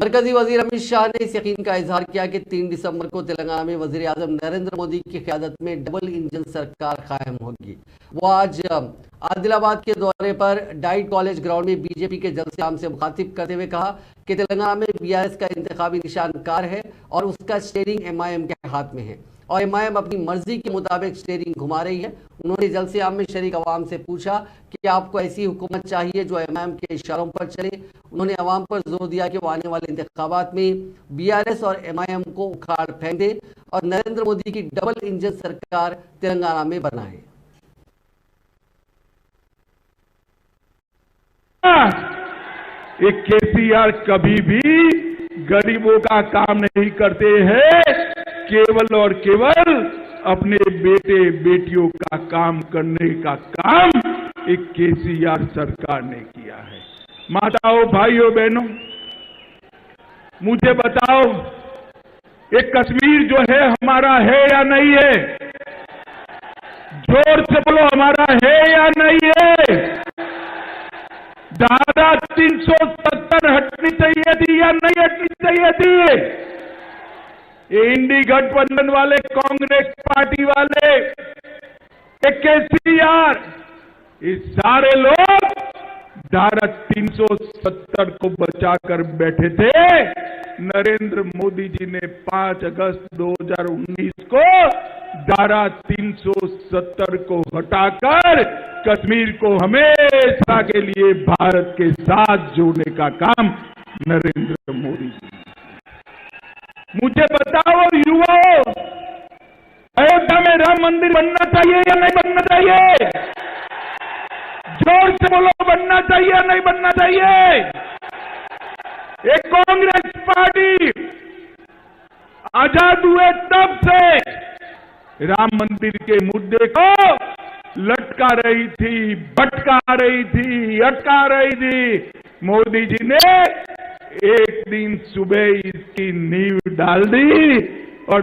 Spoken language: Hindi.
मरकजी वजीर अमित शाह ने इस यकीन का इजहार किया कि 3 दिसंबर को तेलंगाना में वजीर आजम नरेंद्र मोदी की क़यादत में डबल इंजन सरकार कायम होगी। वो आज आदिलाबाद के दौरे पर डाइट कॉलेज ग्राउंड में बीजेपी के जलसे आम से मुखातिब करते हुए कहा कि तेलंगाना में बीआरएस का इंतखाबी निशान कार है और उसका स्टीयरिंग एमआईएम के हाथ में है और एमआईएम अपनी मर्जी के मुताबिक स्टीयरिंग घुमा रही है। उन्होंने जलसे आम में शरीक अवाम से पूछा कि आपको ऐसी हुकूमत चाहिए जो एमआईएम के इशारों पर चले। उन्होंने अवाम पर जोर दिया कि वो आने वाले इंतखाबात में बीआरएस और एमआईएम को उखाड़ फेंक दे और नरेंद्र मोदी की डबल इंजन सरकार तेलंगाना में बनाए। केसीआर कभी भी गरीबों का काम नहीं करते हैं, केवल और केवल अपने बेटे बेटियों का काम करने का काम एक केसीआर सरकार ने किया है। माताओं, भाइयों, बहनों, मुझे बताओ, एक कश्मीर जो है हमारा है या नहीं है? जोर से बोलो, हमारा है या नहीं है? धारा 370 हटनी चाहिए थी या नहीं हटनी चाहिए थी? ये इंडी गठबंधन वाले, कांग्रेस पार्टी वाले, केसीआर, ये सारे लोग धारा 370 को बचाकर बैठे थे। नरेंद्र मोदी जी ने 5 अगस्त 2019 को धारा 370 को हटाकर कश्मीर को हमेशा के लिए भारत के साथ जोड़ने का काम नरेंद्र मोदी जी ने। मुझे बताओ युवाओं, अयोध्या में राम मंदिर बनना चाहिए या नहीं बनना चाहिए? जोर से बोलो, बनना चाहिए या नहीं बनना चाहिए? एक कांग्रेस पार्टी आजाद हुए तब से राम मंदिर के मुद्दे को लटका रही थी, भटका रही थी, अटका रही थी। मोदी जी ने एक दिन सुबह इसकी नींव डाल दी और